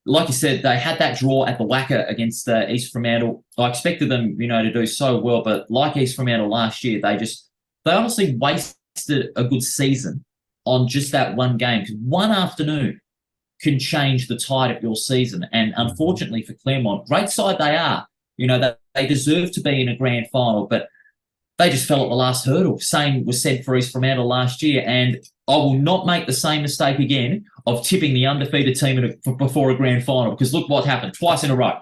like you said, they had that draw at the Wacker against East Fremantle. I expected them, to do so well, but like East Fremantle last year, they honestly wasted a good season on just that one game. Because one afternoon can change the tide of your season. And unfortunately for Claremont, great side they are. They deserve to be in a grand final, but they just fell at the last hurdle. Same was said for East Fremantle last year. And I will not make the same mistake again of tipping the undefeated team before a grand final, because look what happened twice in a row.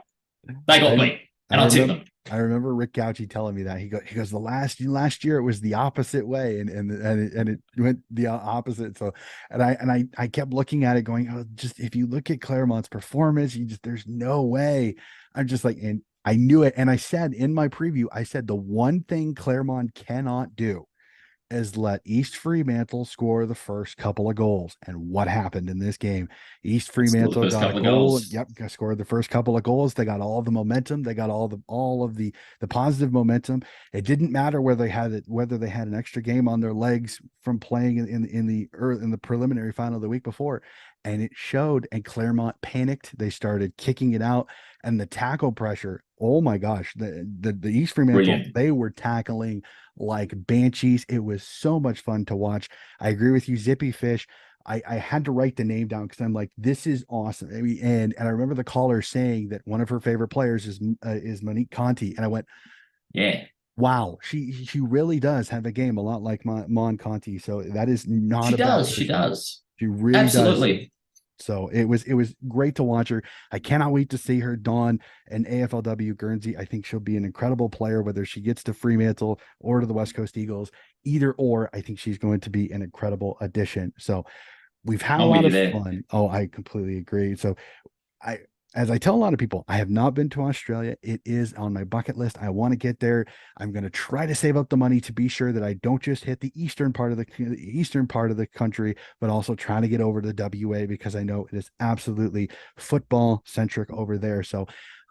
They got beat, and I tipped them. I remember Rick Gouchy telling me that he goes the last year it was the opposite way, and it went the opposite. So I kept looking at it going, oh, just if you look at Claremont's performance, there's no way. I'm just like, and I knew it, and I said in my preview, I said the one thing Claremont cannot do is let East Fremantle score the first couple of goals. And what happened in this game? East Fremantle got a goal. Yep, scored the first couple of goals. They got all the momentum. They got all of the positive momentum. It didn't matter whether they had an extra game on their legs from playing in the preliminary final the week before. And it showed, and Claremont panicked. They started kicking it out, and the tackle pressure. Oh my gosh, the East Fremantle, Brilliant. they were tackling like banshees. It was so much fun to watch. I agree with you, Zippy Fish. I had to write the name down because I'm like, this is awesome. I mean, and I remember the caller saying that one of her favorite players is Monique Conti, and I went, yeah, wow, she really does have a game a lot like Mon Conti. So that is not she a bad does. She addition. does. She really does. Absolutely. So it was great to watch her. I cannot wait to see her don an AFLW Guernsey. I think she'll be an incredible player, whether she gets to Fremantle or to the West Coast Eagles. Either or, I think she's going to be an incredible addition. So we've had a I'm with lot you of there. fun. Oh, I completely agree. So I as I tell a lot of people, I have not been to Australia. It is on my bucket list. I want to get there. I'm going to try to save up the money to be sure that I don't just hit the eastern part of the country, but also trying to get over to WA, because I know it is absolutely football centric over there. So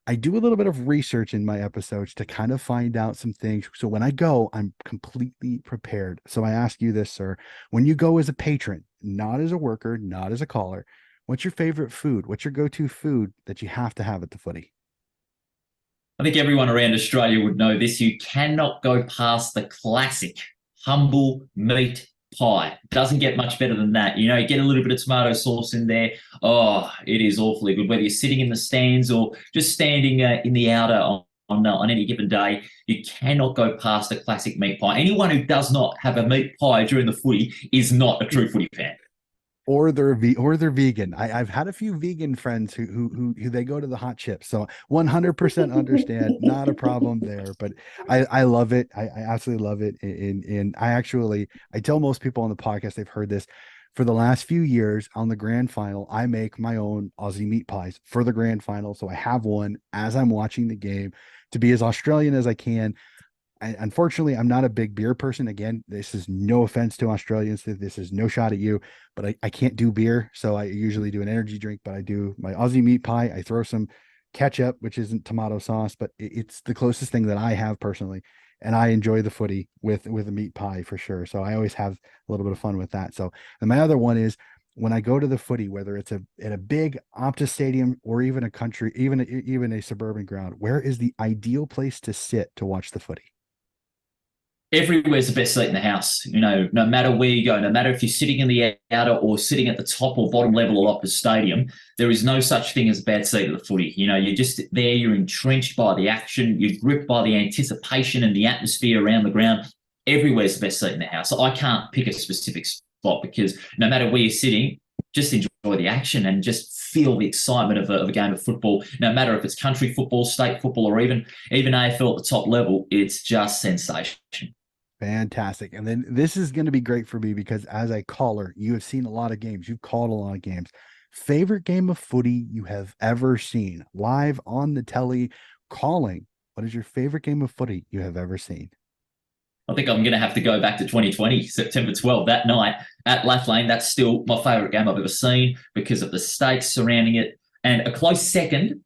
I do a little bit of research in my episodes to kind of find out some things. So when I go, I'm completely prepared. So I ask you this, sir, when you go as a patron, not as a worker, not as a caller, what's your favorite food? What's your go-to food that you have to have at the footy? I think everyone around Australia would know this. You cannot go past the classic humble meat pie. Doesn't get much better than that. You get a little bit of tomato sauce in there. Oh, it is awfully good. Whether you're sitting in the stands or just standing in the outer on any given day, you cannot go past a classic meat pie. Anyone who does not have a meat pie during the footy is not a true footy fan. Or they're vegan. I've had a few vegan friends who they go to the hot chips. So 100% understand, not a problem there. But I love it. I absolutely love it. And I tell most people on the podcast, they've heard this. for the last few years on the grand final, I make my own Aussie meat pies for the grand final. So I have one as I'm watching the game to be as Australian as I can. Unfortunately, I'm not a big beer person. Again, this is no offense to Australians. This is no shot at you, but I can't do beer. So I usually do an energy drink, but I do my Aussie meat pie. I throw some ketchup, which isn't tomato sauce, but it's the closest thing that I have personally. And I enjoy the footy with a meat pie for sure. So I always have a little bit of fun with that. So, and my other one is when I go to the footy, whether it's at a big Optus stadium or even a country, even a suburban ground, where is the ideal place to sit to watch the footy? Everywhere's the best seat in the house. You know, no matter where you go, no matter if you're sitting in the outer or sitting at the top or bottom level of the stadium, there is no such thing as a bad seat at the footy. You know, you're just there, you're entrenched by the action, you're gripped by the anticipation and the atmosphere around the ground. Everywhere's the best seat in the house. So I can't pick a specific spot because no matter where you're sitting, just enjoy the action and just feel the excitement of a game of football. No matter if it's country football, state football, or even AFL at the top level, it's just sensation. Fantastic. And then this is going to be great for me because as a caller, you have seen a lot of games. You've called a lot of games. Favorite game of footy you have ever seen live on the telly calling? What is your favorite game of footy you have ever seen? I think I'm going to have to go back to 2020, September 12th, that night at Lath Lane. That's still my favourite game I've ever seen because of the stakes surrounding it. And a close second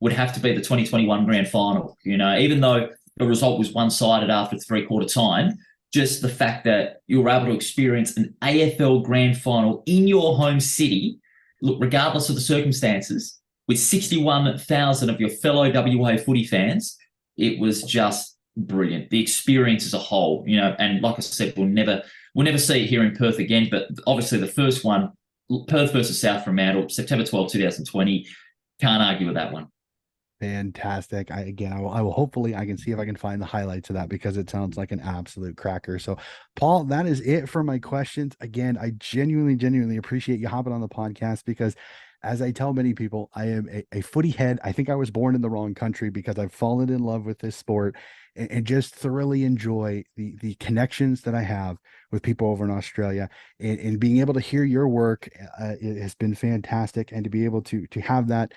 would have to be the 2021 grand final. You know, even though the result was one-sided after three-quarter time, just the fact that you were able to experience an AFL grand final in your home city, look, regardless of the circumstances, with 61,000 of your fellow WA footy fans, it was just brilliant. The experience as a whole, you know, and like I said, we'll never see it here in Perth again, but obviously the first one, Perth versus South Fremantle, September 12, 2020, can't argue with that one. Fantastic. I will hopefully I can see if I can find the highlights of that because it sounds like an absolute cracker. So, Paul, that is it for my questions. Again, I genuinely appreciate you hopping on the podcast because as I tell many people, I am a footy head. I think I was born in the wrong country because I've fallen in love with this sport and just thoroughly enjoy the connections that I have with people over in Australia and being able to hear your work it has been fantastic and to be able to have that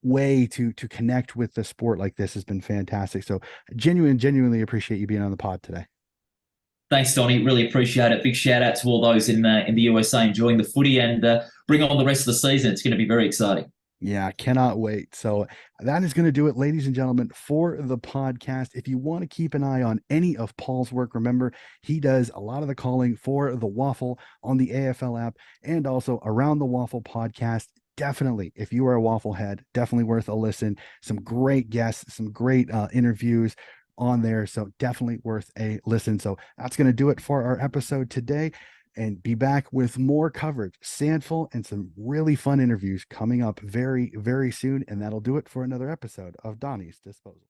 way to connect with the sport like this has been fantastic. So genuinely appreciate you being on the pod today. Thanks, Donnie. Really appreciate it. Big shout out to all those in the USA enjoying the footy and bring on the rest of the season. It's going to be very exciting. Yeah, cannot wait. So that is going to do it, ladies and gentlemen, for the podcast. If you want to keep an eye on any of Paul's work, remember he does a lot of the calling for the WAFL on the AFL app and also around the WAFL podcast. Definitely, if you are a WAFL head, definitely worth a listen. Some great guests, some great interviews on there. So definitely worth a listen. So that's going to do it for our episode today and be back with more coverage, Sandful, and some really fun interviews coming up very, very soon. And that'll do it for another episode of Donnie's Disposal.